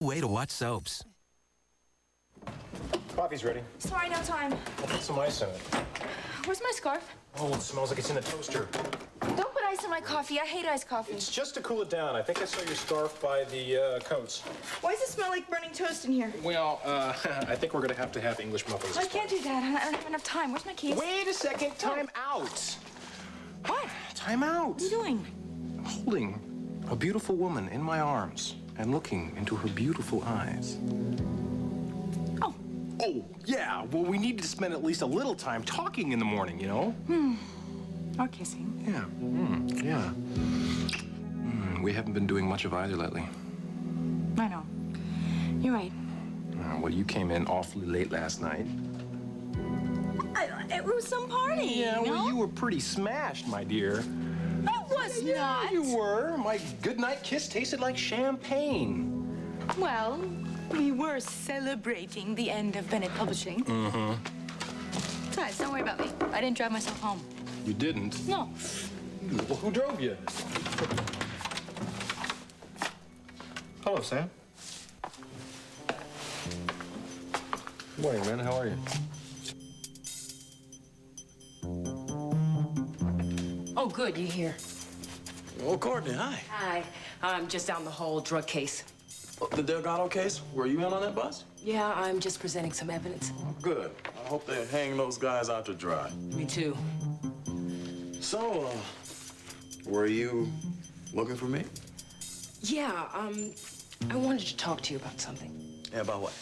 Way to watch soaps. Coffee's ready. Sorry, no time. I'll put some ice in it. Where's my scarf? Oh, it smells like it's in the toaster. Don't put ice in my coffee. I hate iced coffee. It's just to cool it down. I think I saw your scarf by the coats. Why does it smell like burning toast in here? Well, I think we're gonna have English muffins. I can't do that. I don't have enough time. Where's my keys? Wait a second. Time out. What? Time out. What are you doing? I'm holding a beautiful woman in my arms and looking into her beautiful eyes. Oh. Oh, yeah. Well, we need to spend at least a little time talking in the morning, you know? Or kissing. Yeah. Yeah. We haven't been doing much of either lately. I know. You're right. Well, you came in awfully late last night. It was some party. Yeah, no? well, you were pretty smashed, my dear. I was not. You were. My goodnight kiss tasted like champagne. Well, we were celebrating the end of Bennett Publishing. Mm-hmm. Besides, don't worry about me. I didn't drive myself home. You didn't? No. Well, who drove you? Hello, Sam. Good morning, man. How are you? Oh, good, you're here. Oh, Courtney, hi. Hi. I'm just down the whole drug case. The Delgado case? Were you in on that bus? Yeah, I'm just presenting some evidence. Good. I hope they hang those guys out to dry. Me too. So, were you looking for me? Yeah, I wanted to talk to you about something. Yeah, about what?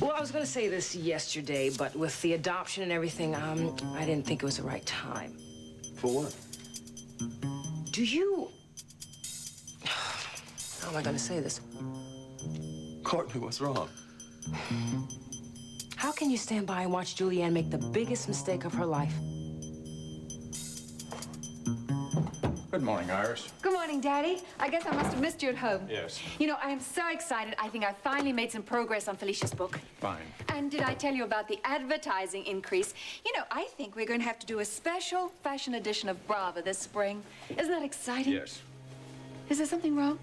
Well, I was gonna say this yesterday, but with the adoption and everything, I didn't think it was the right time. For what? Do you... How am I gonna say this? Courtney, what's wrong? How can you stand by and watch Julianne make the biggest mistake of her life? Good morning, Iris. Good morning, Daddy. I guess I must have missed you at home. Yes. You know, I am so excited. I think I finally made some progress on Felicia's book. Fine. And did I tell you about the advertising increase? You know, I think we're going to have to do a special fashion edition of Brava this spring. Isn't that exciting? Yes. Is there something wrong?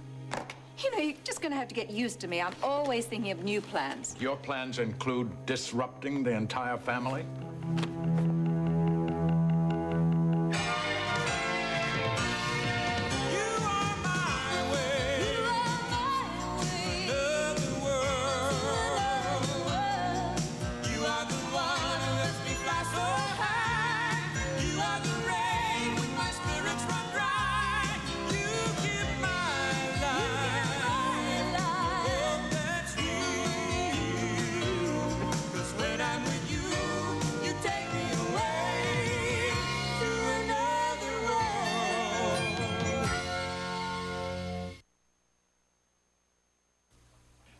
You know, you're just going to have to get used to me. I'm always thinking of new plans. Your plans include disrupting the entire family?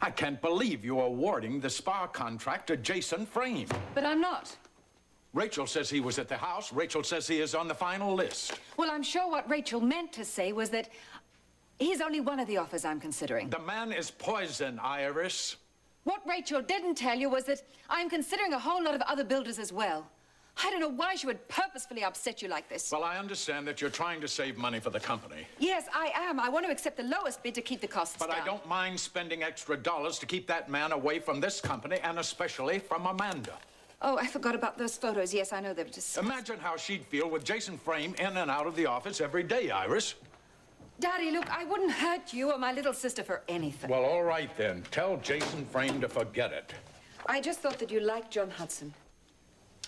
I can't believe you're awarding the spa contract to Jason Frame. But I'm not. Rachel says he was at the house. Rachel says he is on the final list. Well, I'm sure what Rachel meant to say was that he's only one of the offers I'm considering. The man is poison, Iris. What Rachel didn't tell you was that I'm considering a whole lot of other builders as well. I don't know why she would purposefully upset you like this. Well, I understand that you're trying to save money for the company. Yes, I am. I want to accept the lowest bid to keep the costs But down. I don't mind spending extra dollars to keep that man away from this company and especially from Amanda. Oh, I forgot about those photos. Yes, I know they were just... Imagine how she'd feel with Jason Frame in and out of the office every day, Iris. Daddy, look, I wouldn't hurt you or my little sister for anything. Well, all right then. Tell Jason Frame to forget it. I just thought that you liked John Hudson.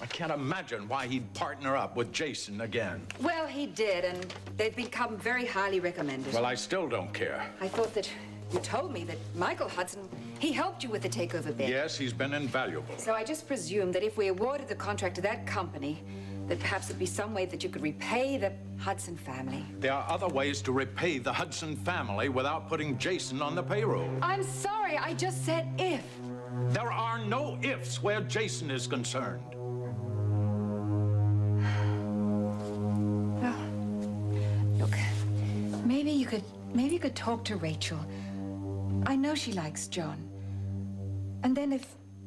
I can't imagine why he'd partner up with Jason again. Well, he did, and they've become very highly recommended. Well, I still don't care. I thought that you told me that Michael Hudson, he helped you with the takeover bid. Yes, he's been invaluable. So I just presumed that if we awarded the contract to that company, that perhaps there'd be some way that you could repay the Hudson family. There are other ways to repay the Hudson family without putting Jason on the payroll. I'm sorry, I just said if. There are no ifs where Jason is concerned. Look, maybe you could talk to Rachel. I know she likes John. And then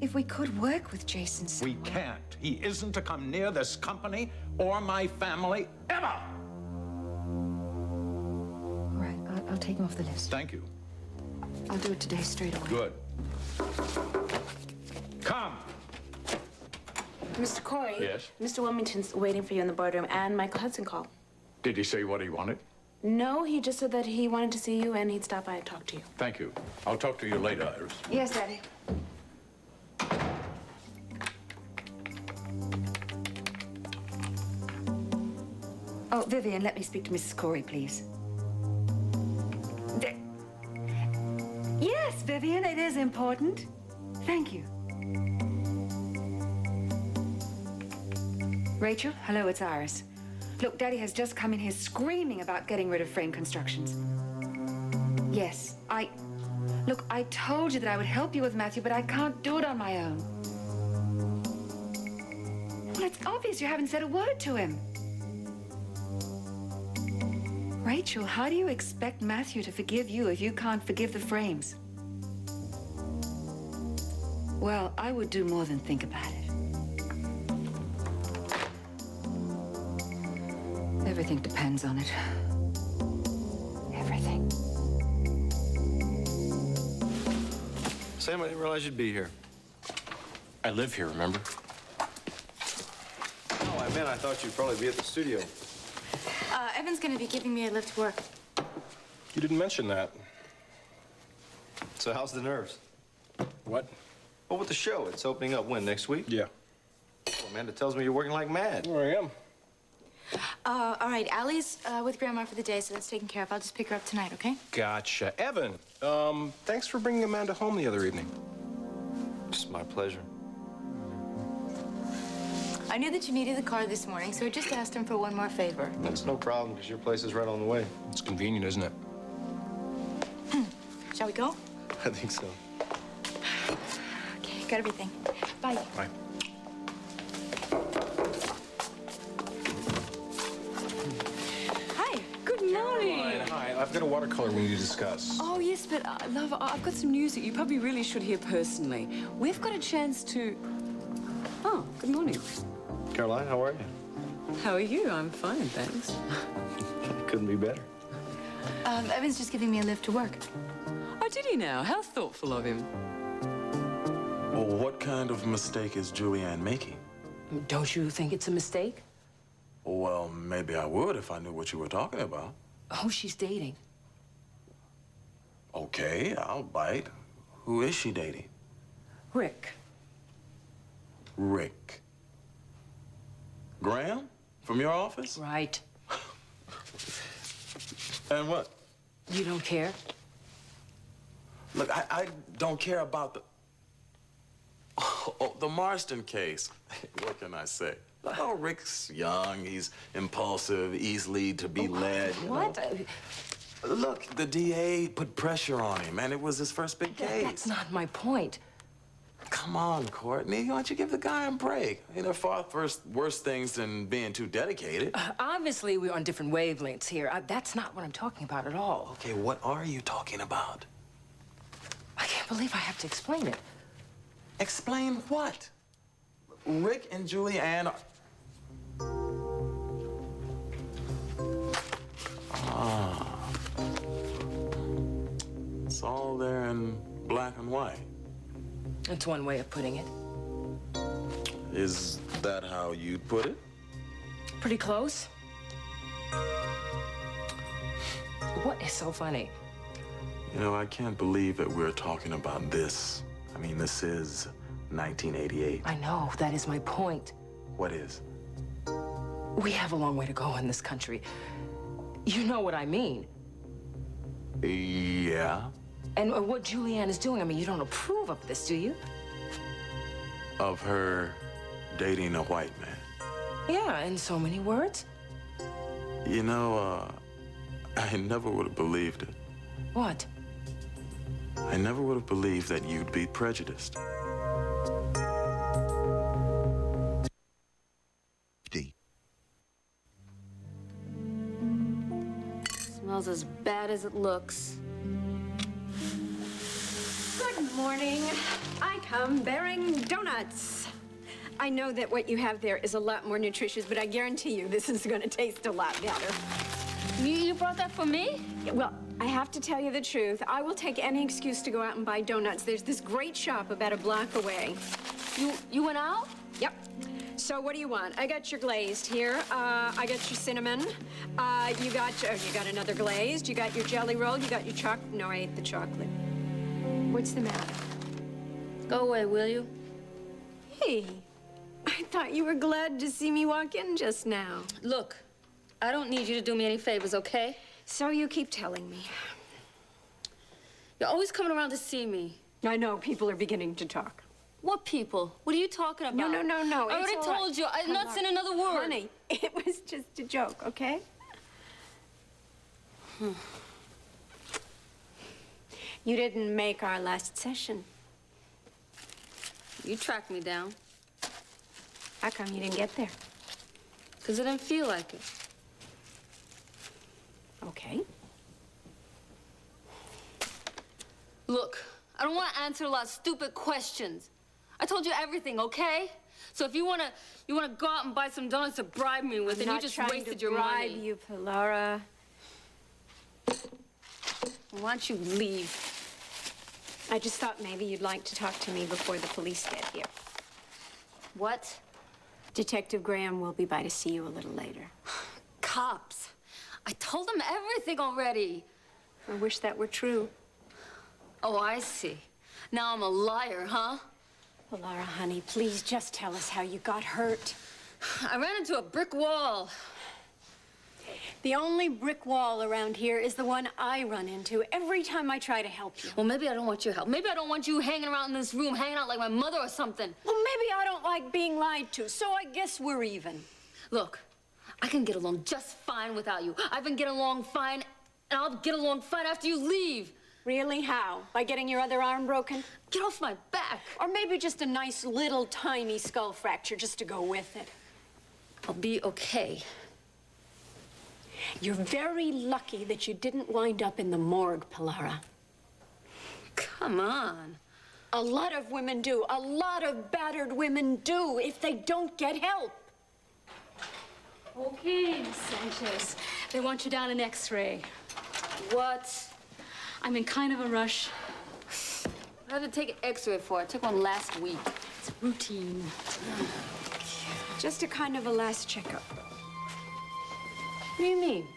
if we could work with Jason... We can't. He isn't to come near this company or my family ever. All right, I'll take him off the list. Thank you. I'll do it today straight away. Good. Come. Mr. Corey? Yes? Mr. Wilmington's waiting for you in the boardroom, and Michael Hudson called. Did he say what he wanted? No, he just said that he wanted to see you and he'd stop by and talk to you. Thank you. I'll talk to you later, Iris. Yes, Daddy. Oh, Vivian, let me speak to Mrs. Corey, please. Yes, Vivian, it is important. Thank you. Rachel, hello, it's Iris. Look, Daddy has just come in here screaming about getting rid of Frame Constructions. Yes, Look, I told you that I would help you with Matthew, but I can't do it on my own. Well, it's obvious you haven't said a word to him. Rachel, how do you expect Matthew to forgive you if you can't forgive the Frames? Well, I would do more than think about it. Everything depends on it. Everything. Sam, I didn't realize you'd be here. I live here, remember? Oh, I meant I thought you'd probably be at the studio. Evan's gonna be giving me a lift to work. You didn't mention that. So how's the nerves? What? Well, with the show, it's opening up when, next week? Yeah. Oh, Amanda tells me you're working like mad. There I am. All right, Allie's with Grandma for the day, so that's taken care of. I'll just pick her up tonight, okay? Gotcha. Evan, thanks for bringing Amanda home the other evening. It's my pleasure. I knew that you needed the car this morning, so I just asked him for one more favor. That's no problem, because your place is right on the way. It's convenient, isn't it? Shall we go? I think so. Okay, got everything. Bye. Bye. Hi, good morning. Hi, I've got a watercolor we need to discuss. Oh, yes, but love, I've got some news that you probably really should hear personally. We've got a chance to... Oh, good morning. Caroline, how are you? How are you? I'm fine, thanks. Couldn't be better. Evan's just giving me a lift to work. Oh, did he now? How thoughtful of him. Well, what kind of mistake is Julianne making? Don't you think it's a mistake? Well, maybe I would if I knew what you were talking about. Who she's dating? Okay, I'll bite. Who is she dating? Rick. Rick. Graham? From your office? Right. And what? You don't care? Look, I don't care about the... Oh, the Marston case. What can I say? Oh, Rick's young, he's impulsive, easily to be led. What? Look, the DA put pressure on him, and it was his first big case. That's not my point. Come on, Courtney. Why don't you give the guy a break? I mean, there are far worse things than being too dedicated. Obviously, we're on different wavelengths here. That's not what I'm talking about at all. Okay, what are you talking about? I can't believe I have to explain it. Explain what? Rick and Julianne are... Ah. It's all there in black and white. That's one way of putting it. Is that how you'd put it? Pretty close. What is so funny? You know, I can't believe that we're talking about this. I mean, this is 1988. I know, that is my point. What is? We have a long way to go in this country. You know what I mean. Yeah. And what Julianne is doing, I mean, you don't approve of this, do you? Of her dating a white man. Yeah, in so many words. You know, I never would have believed it. What? I never would have believed that you'd be prejudiced. Smells as bad as it looks. Good morning. I come bearing donuts. I know that what you have there is a lot more nutritious, but I guarantee you this is going to taste a lot better. You brought that for me? Well, I have to tell you the truth. I will take any excuse to go out and buy donuts. There's this great shop about a block away. You went out? Yep. So what do you want? I got your glazed here. I got your cinnamon. You got another glazed. You got your jelly roll. You got your chocolate. No, I ate the chocolate. What's the matter? Go away, will you? Hey, I thought you were glad to see me walk in just now. Look, I don't need you to do me any favors, okay? So you keep telling me. You're always coming around to see me. I know, people are beginning to talk. What people? What are you talking about? No. I already it's all right. told you. I'm not saying another word. Honey, it was just a joke, okay? You didn't make our last session. You tracked me down. How come you didn't get there? Because I didn't feel like it. Okay. Look, I don't want to answer a lot of stupid questions. I told you everything, okay? So if you wanna go out and buy some donuts to bribe me with, then you just wasted your money. I'm not trying to bribe you, Pilara. Why don't you leave? I just thought maybe you'd like to talk to me before the police get here. What? Detective Graham will be by to see you a little later. Cops. I told them everything already. I wish that were true. Oh, I see. Now I'm a liar, huh? Well, Laura, honey, please just tell us how you got hurt. I ran into a brick wall. The only brick wall around here is the one I run into every time I try to help you. Well, maybe I don't want your help. Maybe I don't want you hanging around in this room, hanging out like my mother or something. Well, maybe I don't like being lied to, so I guess we're even. Look, I can get along just fine without you. I've been getting along fine, and I'll get along fine after you leave. Really? How? By getting your other arm broken? Get off my back. Or maybe just a nice little tiny skull fracture just to go with it. I'll be okay. You're very lucky that you didn't wind up in the morgue, Pilara. Come on. A lot of women do. A lot of battered women do if they don't get help. Okay, Miss Sanchez. They want you down an X-ray. What? I'm in kind of a rush. I had to take an X-ray for it. I took one last week. It's routine. Just a kind of a last checkup. What do you mean?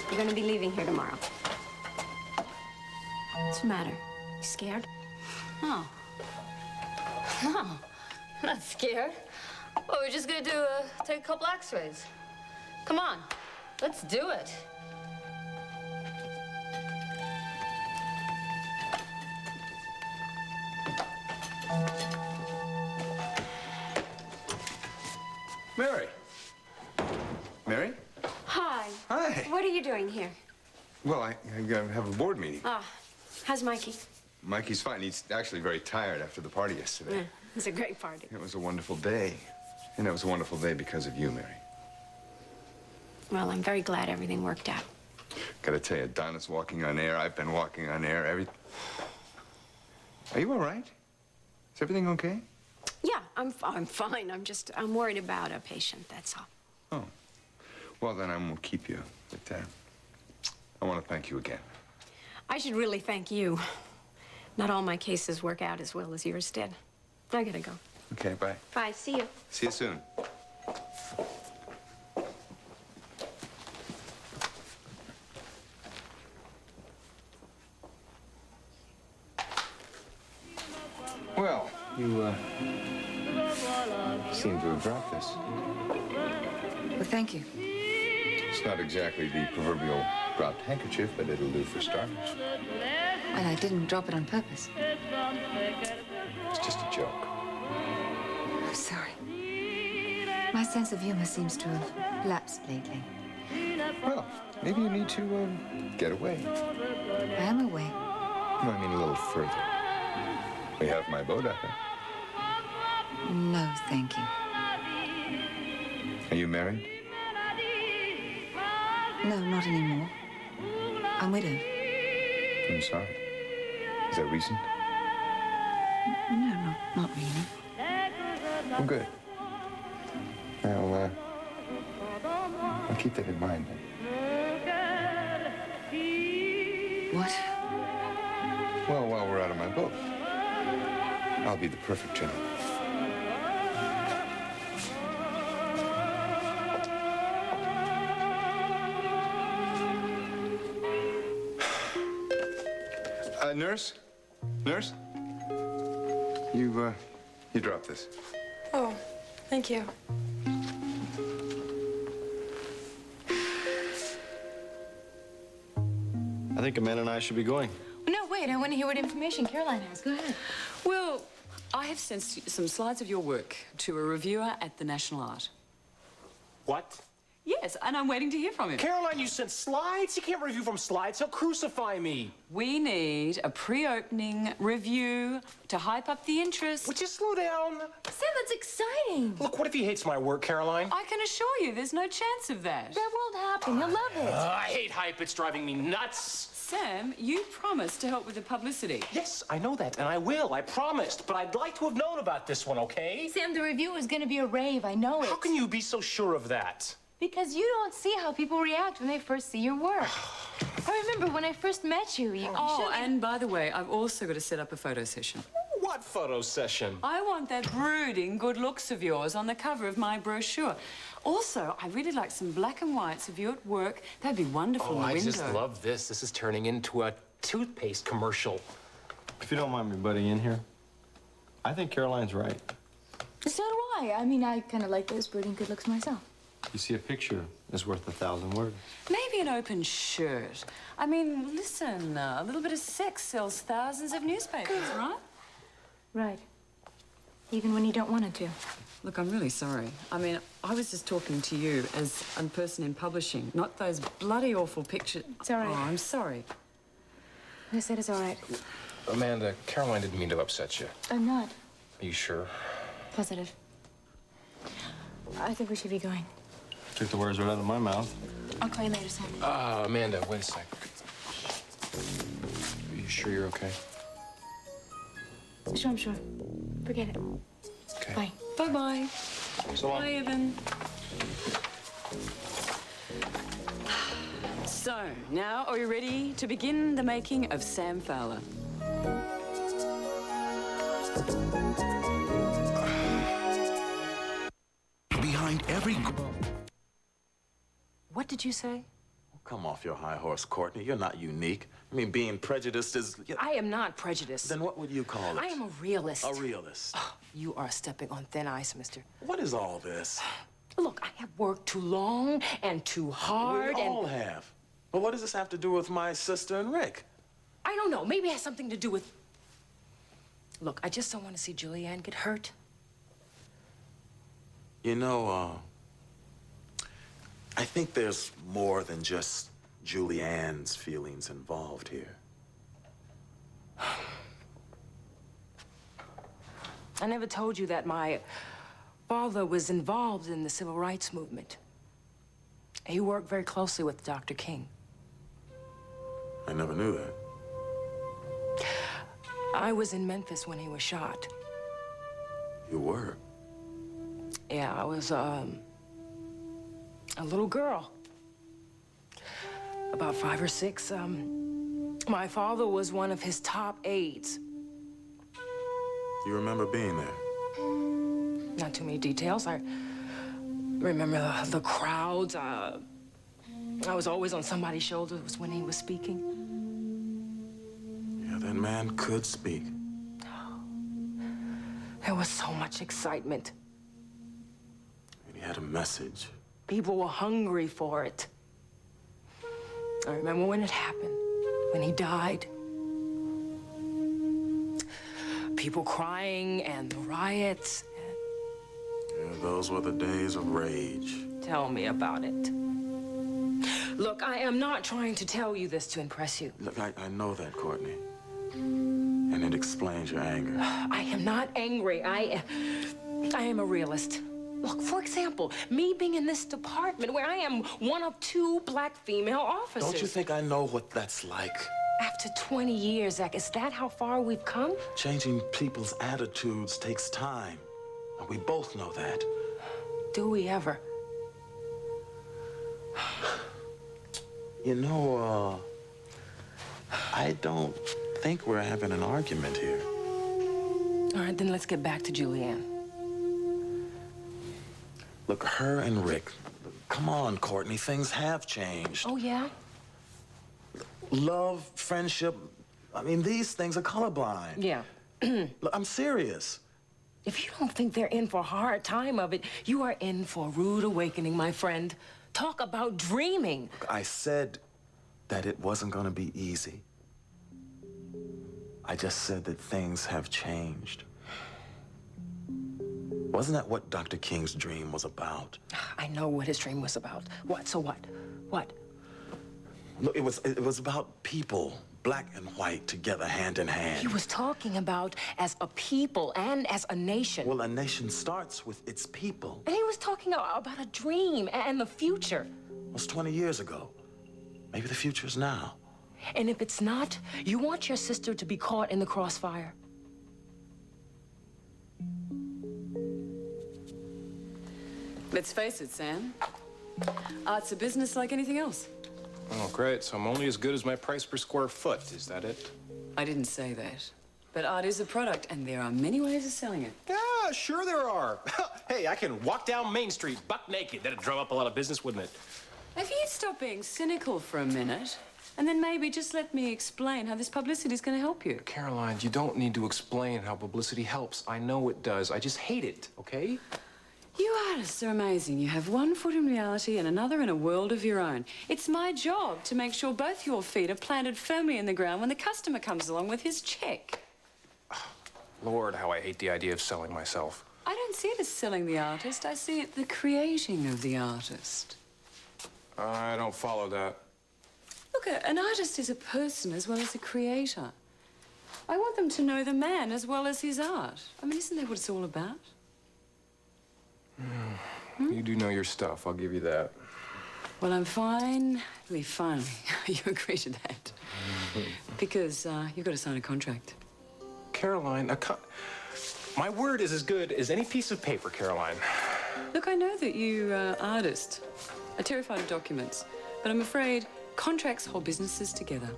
You're gonna be leaving here tomorrow. What's the matter? You scared? No. No. I'm not scared. Well, we're just gonna take a couple X-rays. Come on. Let's do it. Mary. Mary? Hi. Hi. What are you doing here? Well, I have a board meeting. Ah, how's Mikey? Mikey's fine. He's actually very tired after the party yesterday. Yeah, it was a great party. It was a wonderful day. And it was a wonderful day because of you, Mary. Well, I'm very glad everything worked out. Gotta tell you, Donna's walking on air. I've been walking on air. Are you all right? Is everything okay? Yeah, I'm fine. I'm worried about a patient, that's all. Oh. Well, then I won't keep you. But I want to thank you again. I should really thank you. Not all my cases work out as well as yours did. I gotta go. Okay, bye. Bye, see you. See you soon. Well, you seem to have dropped this. Well, thank you. It's not exactly the proverbial dropped handkerchief, but it'll do for starters. Well, I didn't drop it on purpose. It's just a joke. I'm sorry. My sense of humor seems to have lapsed lately. Well, maybe you need to get away. I am away. No, I mean a little further. We have my boat out there. No, thank you. Are you married? No, not anymore. I'm widowed. I'm sorry. Is that recent? No, not really. Oh, good. I'll keep that in mind then. What? Well, while we're out of my boat, I'll be the perfect gentleman. Nurse? Nurse? You dropped this. Oh, thank you. I think Amanda and I should be going. No, wait, I want to hear what information Caroline has. Go ahead. Well, I have sent some slides of your work to a reviewer at the National Art. What? Yes, and I'm waiting to hear from him. Caroline, you sent slides? You can't review from slides. He'll crucify me. We need a pre-opening review to hype up the interest. Would you slow down? Sam, that's exciting. Look, what if he hates my work, Caroline? I can assure you there's no chance of that. That won't happen. You'll love it. I hate hype. It's driving me nuts. Sam, you promised to help with the publicity. Yes, I know that, and I will. I promised. But I'd like to have known about this one, okay? Sam, the review is going to be a rave. I know it. How can you be so sure of that? Because you don't see how people react when they first see your work. I remember when I first met you. Oh, and by the way, I've also got to set up a photo session. What photo session? I want that brooding good looks of yours on the cover of my brochure. Also, I really like some black and whites of you at work. That'd be wonderful in the I window. just love this. This is turning into a toothpaste commercial. If you don't mind me butting in here, I think Caroline's right. So do I. I mean, I kind of like those brooding good looks myself. You see, a picture is worth 1,000 words. Maybe an open shirt. I mean, listen, a little bit of sex sells thousands of newspapers, right? Right. Even when you don't want it to. Look, I'm really sorry. I mean, I was just talking to you as a person in publishing, not those bloody awful pictures. It's all right. Oh, I'm sorry. I said it's all right. Amanda, Caroline didn't mean to upset you. I'm not. Are you sure? Positive. I think we should be going. Took the words right out of my mouth. I'll call you later, Sam. Amanda, wait a sec. Are you sure you're okay? Sure, I'm sure. Forget it. Okay. Bye. Bye-bye. So long. Bye, Evan. So, now are you ready to begin the making of Sam Fowler? Behind every... What did you say? Come off your high horse, Courtney. You're not unique. I mean, being prejudiced is... I am not prejudiced. Then what would you call it? I am a realist. A realist. Oh, you are stepping on thin ice, mister. What is all this? Look, I have worked too long and too hard We and... all have. But what does this have to do with my sister and Rick? I don't know. Maybe it has something to do with... Look, I just don't want to see Julianne get hurt. You know, I think there's more than just Julianne's feelings involved here. I never told you that my father was involved in the civil rights movement. He worked very closely with Dr. King. I never knew that. I was in Memphis when he was shot. You were? Yeah, I was, a little girl. About 5 or 6. My father was one of his top aides. You remember being there? Not too many details. I remember the crowds. I was always on somebody's shoulders when he was speaking. Yeah, that man could speak. There was so much excitement. And he had a message. People were hungry for it. I remember when it happened, when he died. People crying and the riots. Yeah, those were the days of rage. Tell me about it. Look, I am not trying to tell you this to impress you. Look, I know that, Courtney. And it explains your anger. I am not angry. I am a realist. Look, for example, me being in this department where I am one of 2 black female officers. Don't you think I know what that's like? After 20 years, Zach, is that how far we've come? Changing people's attitudes takes time. And we both know that. Do we ever? You know, I don't think we're having an argument here. All right, then let's get back to Julianne. Look, her and Rick, come on, Courtney, things have changed. Oh, yeah? Love, friendship, I mean, these things are colorblind. Yeah. Look, I'm serious. If you don't think they're in for a hard time of it, you are in for a rude awakening, my friend. Talk about dreaming. Look, I said that it wasn't gonna be easy. I just said that things have changed. Wasn't that what Dr. King's dream was about? I know what his dream was about. What? So what? What? Look, it was about people, black and white, together, hand in hand. He was talking about as a people and as a nation. Well, a nation starts with its people. And he was talking about a dream and the future. It was 20 years ago. Maybe the future's now. And if it's not, you want your sister to be caught in the crossfire. Let's face it, Sam. Art's a business like anything else. Oh, great. So I'm only as good as my price per square foot. Is that it? I didn't say that. But art is a product, and there are many ways of selling it. Yeah, sure there are. Hey, I can walk down Main Street buck naked. That'd drum up a lot of business, wouldn't it? If you'd stop being cynical for a minute, and then maybe just let me explain how this publicity is going to help you. Caroline, you don't need to explain how publicity helps. I know it does. I just hate it, okay? You artists are amazing. You have one foot in reality and another in a world of your own. It's my job to make sure both your feet are planted firmly in the ground when the customer comes along with his check. Lord, how I hate the idea of selling myself. I don't see it as selling the artist. I see it the creating of the artist. I don't follow that. Look, an artist is a person as well as a creator. I want them to know the man as well as his art. I mean, isn't that what it's all about? You do know your stuff, I'll give you that. Well, I'm finally, you agree to that. Because you've got to sign a contract. Caroline, my word is as good as any piece of paper, Caroline. Look, I know that you, artists, are terrified of documents, but I'm afraid contracts hold businesses together.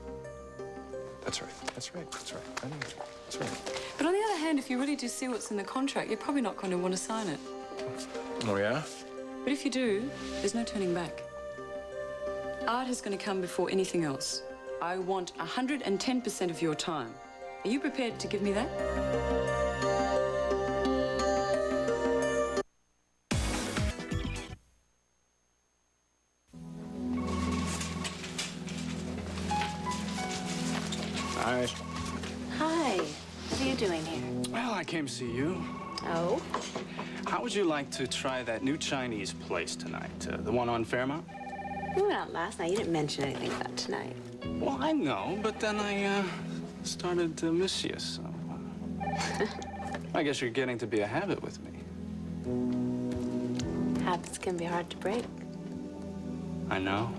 That's right, that's right, that's right. I know that's right. But on the other hand, if you really do see what's in the contract, you're probably not going to want to sign it. Oh, yeah? But if you do, there's no turning back. Art is going to come before anything else. I want 110% of your time. Are you prepared to give me that? Hi. Hi. What are you doing here? Well, I came to see you. Oh? How would you like to try that new Chinese place tonight? The one on Fairmount? We went out last night. You didn't mention anything about tonight. Well, I know, but then I started to miss you, so... I guess you're getting to be a habit with me. Habits can be hard to break. I know.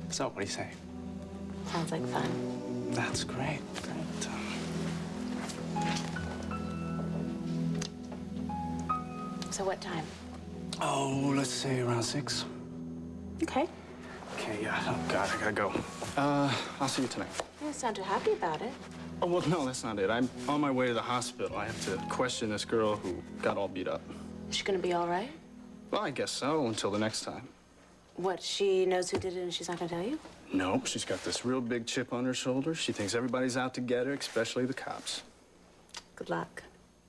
So, what do you say? Sounds like fun. That's great. Great. So what time? Oh, let's say around 6. Okay. Okay, yeah. Oh, God, I gotta go. I'll see you tonight. You don't sound too happy about it. Oh, well, no, that's not it. I'm on my way to the hospital. I have to question this girl who got all beat up. Is she gonna be all right? Well, I guess so, until the next time. What, she knows who did it and she's not gonna tell you? Nope, she's got this real big chip on her shoulder. She thinks everybody's out to get her, especially the cops. Good luck.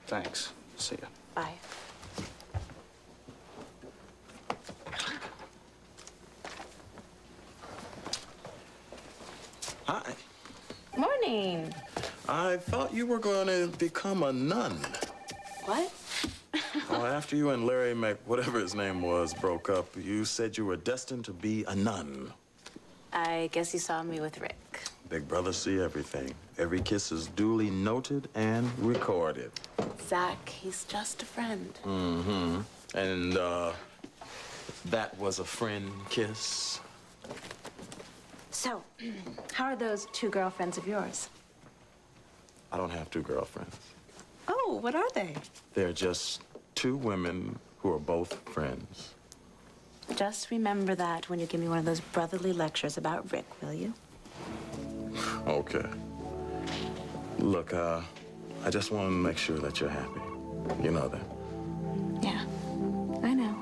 Thanks. See ya. Bye. Hi. Morning. I thought you were going to become a nun. What? Well, after you and Larry whatever his name was, broke up, you said you were destined to be a nun. I guess you saw me with Rick. Big brother see everything. Every kiss is duly noted and recorded. Zach, he's just a friend. Mm-hmm. And, that was a friend kiss? So, how are those 2 girlfriends of yours? I don't have 2 girlfriends. Oh, what are they? They're just 2 women who are both friends. Just remember that when you give me one of those brotherly lectures about Rick, will you? Okay. Look, I just want to make sure that you're happy. You know that. Yeah, I know.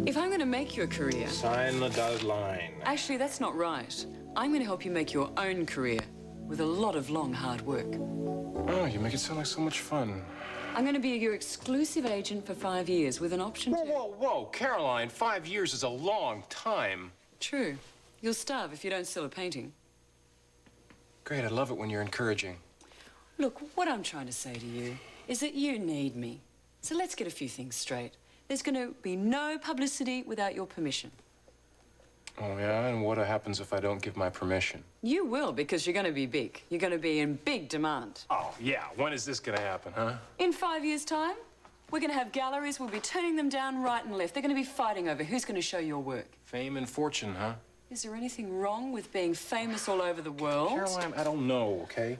If I'm going to make you a career... Sign the dotted line. Actually, that's not right. I'm going to help you make your own career with a lot of long, hard work. Oh, you make it sound like so much fun. I'm going to be your exclusive agent for 5 years with an option to... Whoa, Caroline, 5 years is a long time. True. You'll starve if you don't sell a painting. Great, I love it when you're encouraging. Look, what I'm trying to say to you is that you need me. So let's get a few things straight. There's going to be no publicity without your permission. Oh, yeah? And what happens if I don't give my permission? You will, because you're going to be big. You're going to be in big demand. Oh, yeah. When is this going to happen, huh? In 5 years' time, we're going to have galleries. We'll be turning them down right and left. They're going to be fighting over who's going to show your work. Fame and fortune, huh? Is there anything wrong with being famous all over the world? Caroline, I don't know, okay?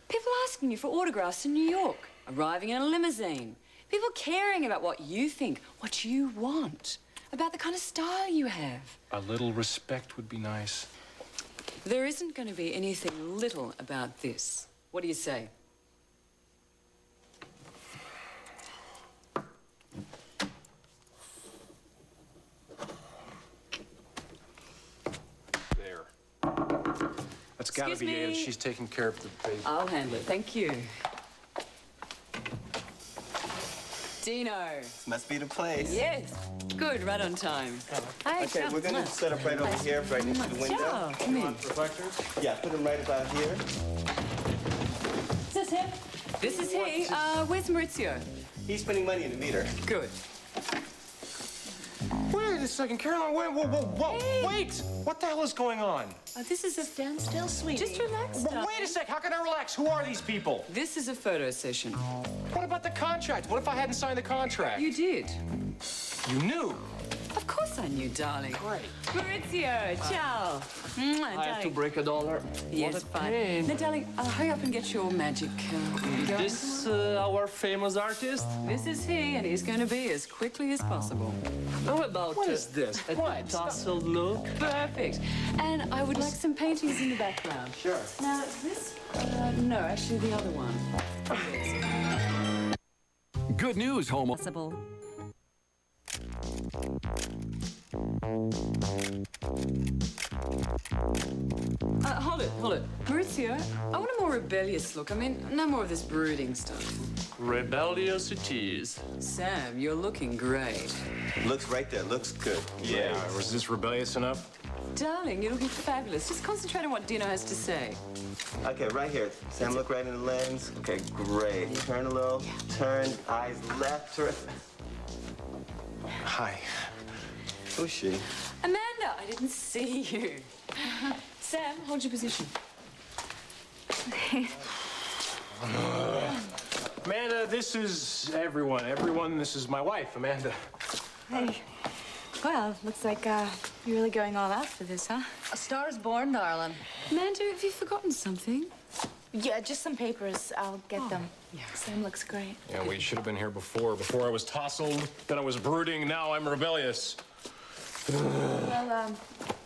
People asking you for autographs in New York, arriving in a limousine. People caring about what you think, what you want, about the kind of style you have. A little respect would be nice. There isn't going to be anything little about this. What do you say? There. That's gotta Excuse be me. it. She's taking care of the baby. I'll handle it. Thank you. Dino. Must be the place. Yes. Good, right on time. Hi, Okay, ciao. we're gonna set up right over here, right next to the window. Ciao. Come in. Reflectors? Yeah, put them right about here. Is this him? This is he. Where's Maurizio? He's putting money in the meter. Good. Wait a second, Caroline. Whoa. Hey. Wait! What the hell is going on? This is a... Stand still, sweetie. Just relax, darling. Wait a sec. How can I relax? Who are these people? This is a photo session. What about the contract? What if I hadn't signed the contract? You did. You knew. Of course I knew, darling. Great. Maurizio, ciao. I have to break $1. Yes, fine. Now, darling, hurry up and get your magic. Is this our famous artist? This is he, and he's going to be as quickly as possible. How about What is this? a What? tasseled look? Perfect. And I would like some paintings in the background. Sure. Now, this... no, actually, the other one. Good news, homo. Hold it. Maurizio, I want a more rebellious look. I mean, no more of this brooding stuff. Rebellious it is. Sam, you're looking great. Looks right there. Looks good. Yeah, was this rebellious enough? Darling, you're looking fabulous. Just concentrate on what Dino has to say. Okay, right here. Sam, look right in the lens. Okay, great. Turn a little. Turn. Eyes left. Terrific. Hi. Who's she? Amanda, I didn't see you. Sam, hold your position. Amanda, this is everyone. Everyone, this is my wife, Amanda. Hey. Well, looks like you're really going all out for this, huh? A star is born, darling. Amanda, have you forgotten something? Yeah, just some papers. I'll get them. Yeah. Sam looks great. Yeah, we should have been here before. Before I was tousled, then I was brooding, now I'm rebellious. Well,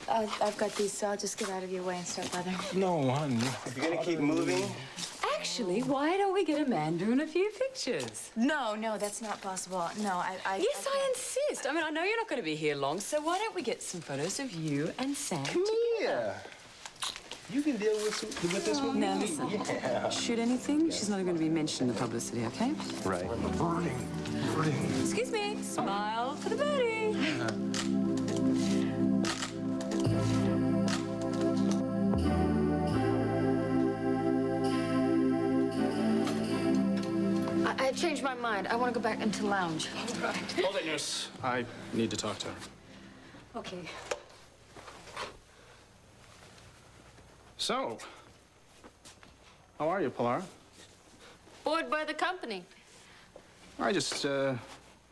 I've got these, so I'll just get out of your way and start bothering. No, hon. If you're gonna keep moving. Actually, why don't we get Amanda in a few pictures? No, that's not possible. No, Yes, I insist. I mean, I know you're not going to be here long, so why don't we get some photos of you and Sam Here. You can deal with this with Now, me. listen. Yeah. Shoot anything, she's not going to be mentioned in the publicity, okay? Right. Burning. Excuse me. Smile for the birdie. I changed my mind. I want to go back into lounge. All right. Hold it, nurse. I need to talk to her. Okay. So, how are you, Pilar? Bored by the company. I just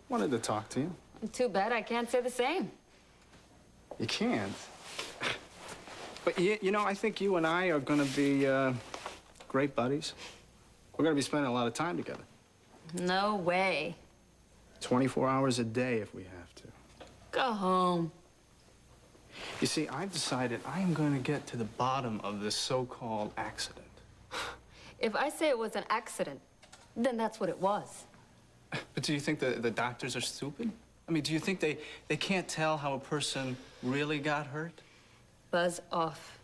wanted to talk to you. Too bad I can't say the same. You can't. But you know, I think you and I are going to be great buddies. We're going to be spending a lot of time together. No way. 24 hours a day if we have to. Go home. You see, I've decided I am going to get to the bottom of this so-called accident. If I say it was an accident, then that's what it was. But do you think the doctors are stupid? I mean, do you think they can't tell how a person really got hurt? Buzz off.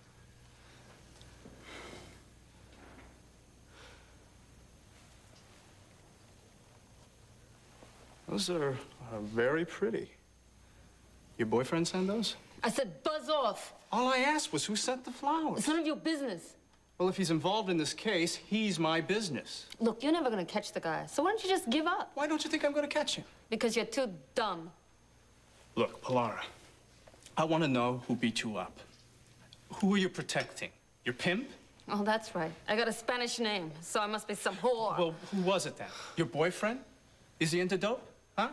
Those are very pretty. Your boyfriend sent those? I said buzz off. All I asked was who sent the flowers. It's none of your business. Well, if he's involved in this case, he's my business. Look, you're never gonna catch the guy, so why don't you just give up? Why don't you think I'm gonna catch him? Because you're too dumb. Look, Pilara, I want to know who beat you up. Who are you protecting? Your pimp? Oh, that's right. I got a Spanish name, so I must be some whore. Well, who was it then? Your boyfriend? Is he into dope? Huh?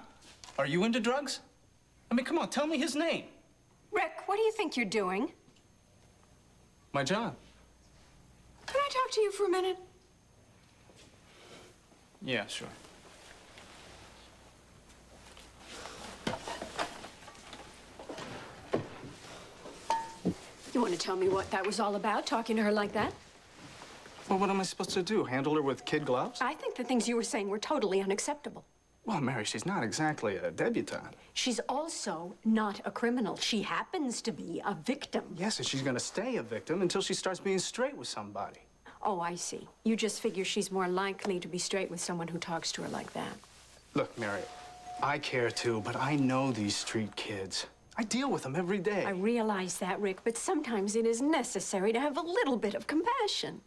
Are you into drugs? I mean, come on, tell me his name. Rick, what do you think you're doing? My job. Can I talk to you for a minute? Yeah, sure. You want to tell me what that was all about, talking to her like that? Well, what am I supposed to do? Handle her with kid gloves? I think the things you were saying were totally unacceptable. Well, Mary, she's not exactly a debutante. She's also not a criminal. She happens to be a victim. Yes, and she's gonna stay a victim until she starts being straight with somebody. Oh, I see. You just figure she's more likely to be straight with someone who talks to her like that. Look, Mary, I care too, but I know these street kids. I deal with them every day. I realize that, Rick, but sometimes it is necessary to have a little bit of compassion.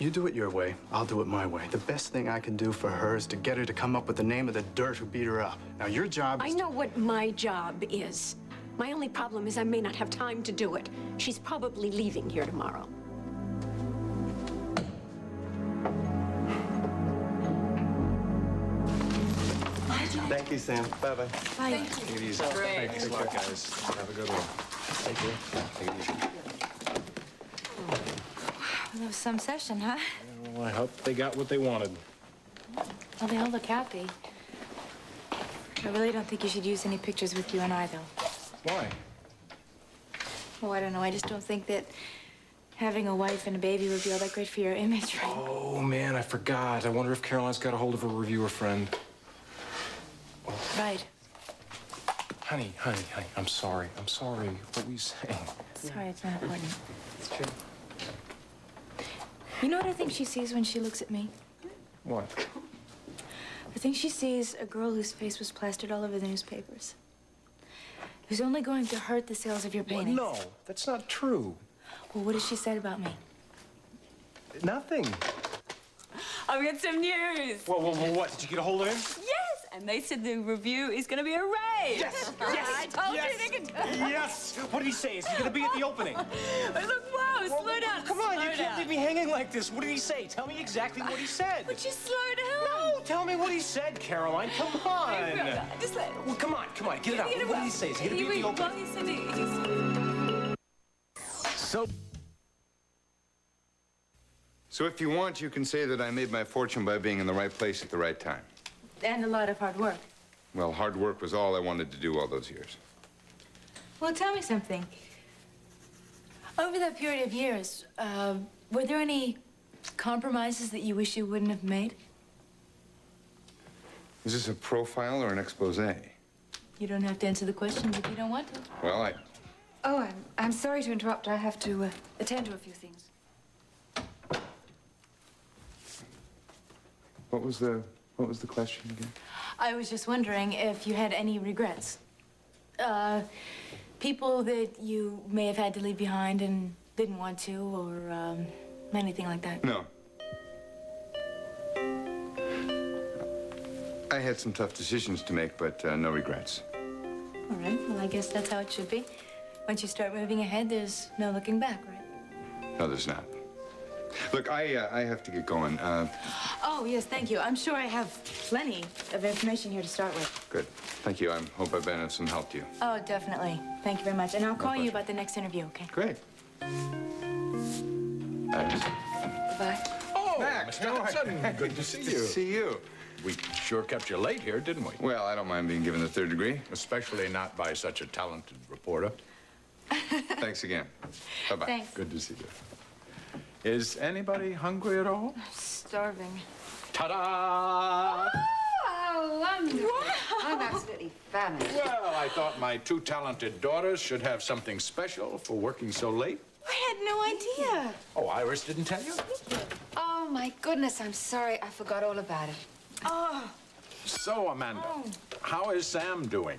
You do it your way, I'll do it my way. The best thing I can do for her is to get her to come up with the name of the dirt who beat her up. Now, your job is I know what my job is. My only problem is I may not have time to do it. She's probably leaving here tomorrow. Thank you, Sam. Bye-bye. Bye. Take it easy. Great. Thanks a lot, guys. Have a good one. Thank you. Take it easy. Well, that was some session, huh? Well, I hope they got what they wanted. Well, they all look happy. I really don't think you should use any pictures with you and I, though. Why? Oh, I don't know. I just don't think that having a wife and a baby would be all that great for your image, right? Oh, man, I forgot. I wonder if Caroline's got a hold of her reviewer friend. Right. Honey, I'm sorry. I'm sorry. What were you saying? Sorry, it's not important. It's true. You know what I think she sees when she looks at me? What? I think she sees a girl whose face was plastered all over the newspapers. Who's only going to hurt the sales of your paintings. No, that's not true. Well, what has she said about me? Nothing. I've got some news. Whoa, what? Did you get a hold of him? Yes, and they said the review is going to be a rave. Yes, I told yes, you they could. Yes. What did he say? Is he going to be at the opening? Look, whoa, slow down. Come on, slow you can't down. leave me hanging like this. What did he say? Tell me exactly what he said. Would you slow down? No, tell me what he said, Caroline. Come on. Just let. Well, come on, get it out. What did he say? Is he going to be at the opening? Well, he said So if you want, you can say that I made my fortune by being in the right place at the right time. And a lot of hard work. Well, hard work was all I wanted to do all those years. Well, tell me something. Over that period of years, were there any compromises that you wish you wouldn't have made? Is this a profile or an expose? You don't have to answer the questions if you don't want to. Well, Oh, I'm sorry to interrupt. I have to attend to a few things. What was the question again? I was just wondering if you had any regrets. People that you may have had to leave behind and didn't want to, or anything like that. No. I had some tough decisions to make, but no regrets. All right, well, I guess that's how it should be. Once you start moving ahead, there's no looking back, right? No, there's not. Look, I have to get going. Oh, yes, thank you. I'm sure I have plenty of information here to start with. Good. Thank you. I hope I've been of some help to you. Oh, definitely. Thank you very much. And I'll call you pleasure. about the next interview, okay? Great. Thanks. Bye. Oh, Max, Mr. Hudson, good to see Good to you. see you. we sure kept you late here, didn't we? Well, I don't mind being given the third degree. Especially not by such a talented reporter. Thanks again. Bye-bye. Thanks. Good to see you. Is anybody hungry at all? Starving. Ta-da! Oh, wonderful. I'm absolutely famished. Well, I thought my two talented daughters should have something special for working so late. I had no idea. Oh, Iris didn't tell you? Oh, my goodness, I'm sorry. I forgot all about it. Oh. So, Amanda, how is Sam doing?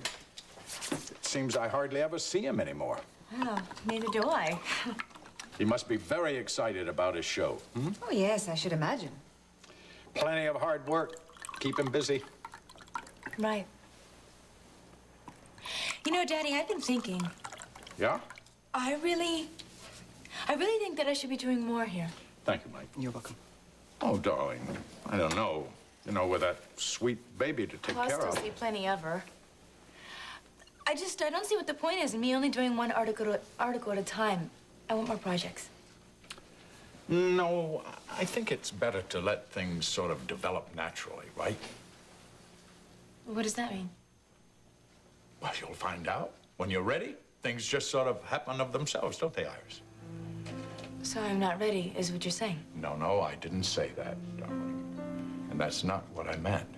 It seems I hardly ever see him anymore. Well, neither do I. He must be very excited about his show. Hmm? Oh, yes, I should imagine. Plenty of hard work. Keep him busy. Right. You know, Daddy, I've been thinking. Yeah? I really think that I should be doing more here. Thank you, Mike. You're welcome. Oh, darling, I don't know. You know, with that sweet baby to take I'll care still of. see plenty of her. I don't see what the point is in me only doing one article at a time. I want more projects. No, I think it's better to let things sort of develop naturally, right? What does that mean? Well, you'll find out. When you're ready, things just sort of happen of themselves, don't they, Iris? So I'm not ready, is what you're saying. No, I didn't say that, darling. And that's not what I meant.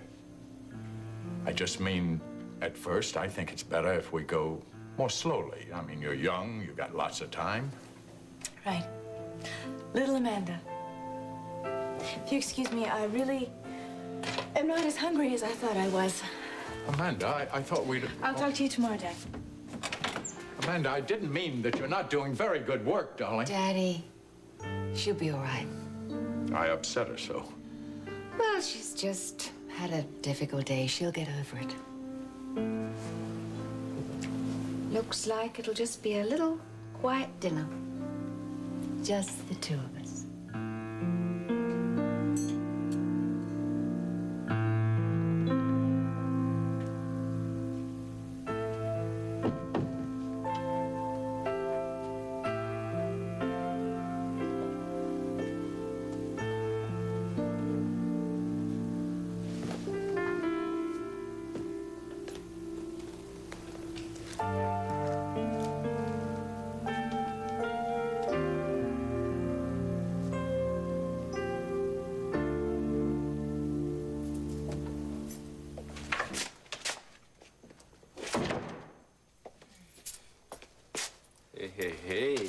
I just mean, at first, I think it's better if we go more slowly. I mean, you're young, you've got lots of time. Right. Little Amanda. If you excuse me, I really am not as hungry as I thought I was. Amanda, I thought we'd... I'll talk to you tomorrow, Dad. Amanda, I didn't mean that you're not doing very good work, darling. Daddy, she'll be all right. I upset her so. Well, she's just had a difficult day. She'll get over it. Looks like it'll just be a little quiet dinner. Just the two of us. Hey.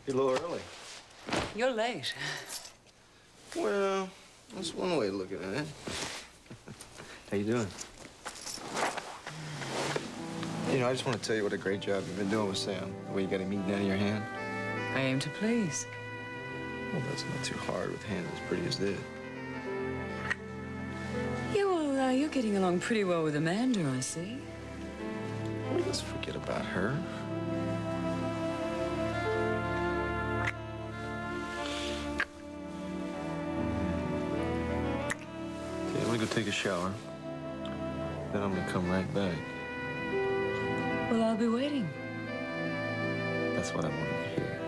You're a little early. You're late. Well, that's one way of looking at it. How you doing? You know, I just want to tell you what a great job you've been doing with Sam. The way you got him eating out of your hand. I aim to please. Well, that's not too hard with hands as pretty as this. Yeah, well, you're getting along pretty well with Amanda, I see. Well, let's forget about her. Okay, I'm gonna go take a shower. Then I'm gonna come right back. Well, I'll be waiting. That's what I wanted to hear.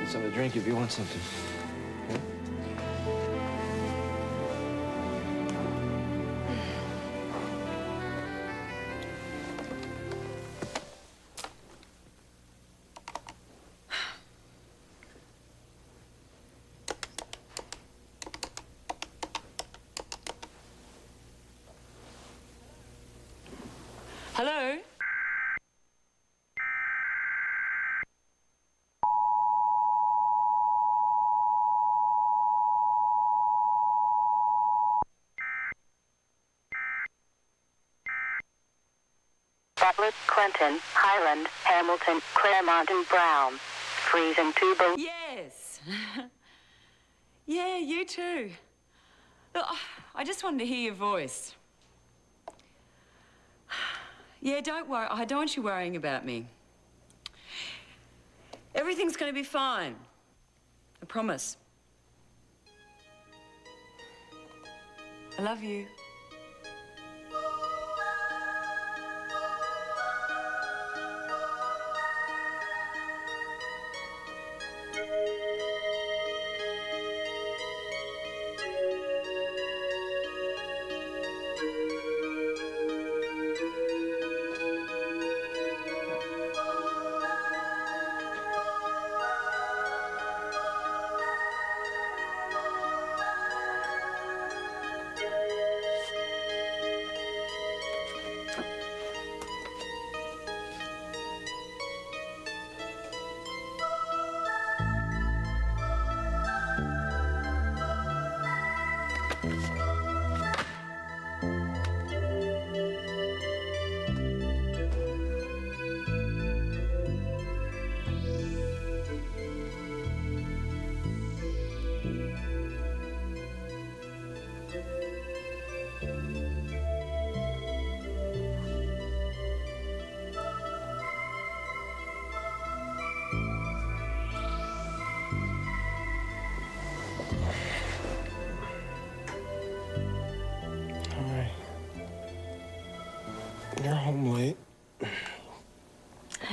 Get something to drink if you want something. Okay? Hello? Butler, Clinton, Highland, Hamilton, Claremont, and Brown. Freezing 2 below. Yes. Yeah, you too. Look, I just wanted to hear your voice. Yeah, don't worry. I don't want you worrying about me. Everything's going to be fine. I promise. I love you.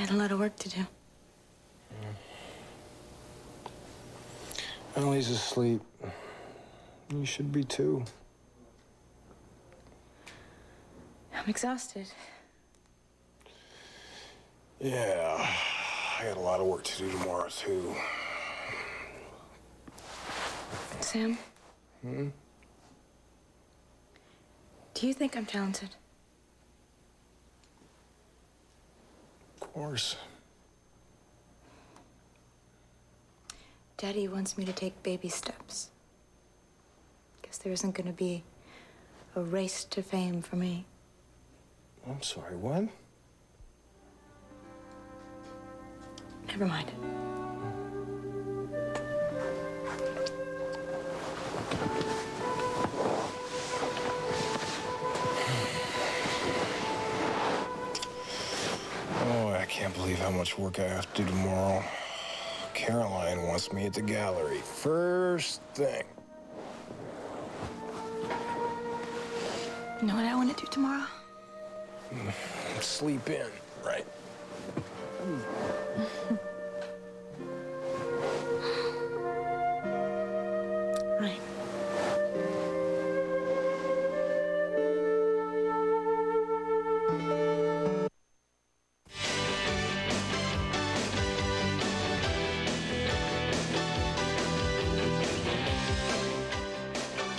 I had a lot of work to do. Ellie's asleep. You should be too. I'm exhausted. Yeah, I got a lot of work to do tomorrow, too. Sam, Hmm? do you think I'm talented? Of course. Daddy wants me to take baby steps. Guess there isn't going to be a race to fame for me. I'm sorry, what? Never mind. Oh, I can't believe how much work I have to do tomorrow. Caroline wants me at the gallery. First thing. You know what I want to do tomorrow? Sleep in, right? Right.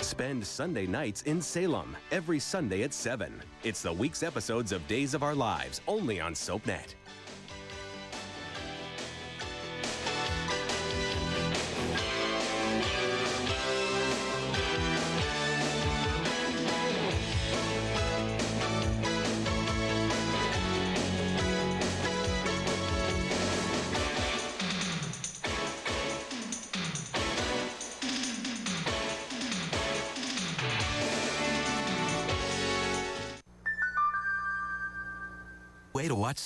Spend Sunday nights in Salem every Sunday at 7. It's the week's episodes of Days of Our Lives, only on SoapNet. Way to watch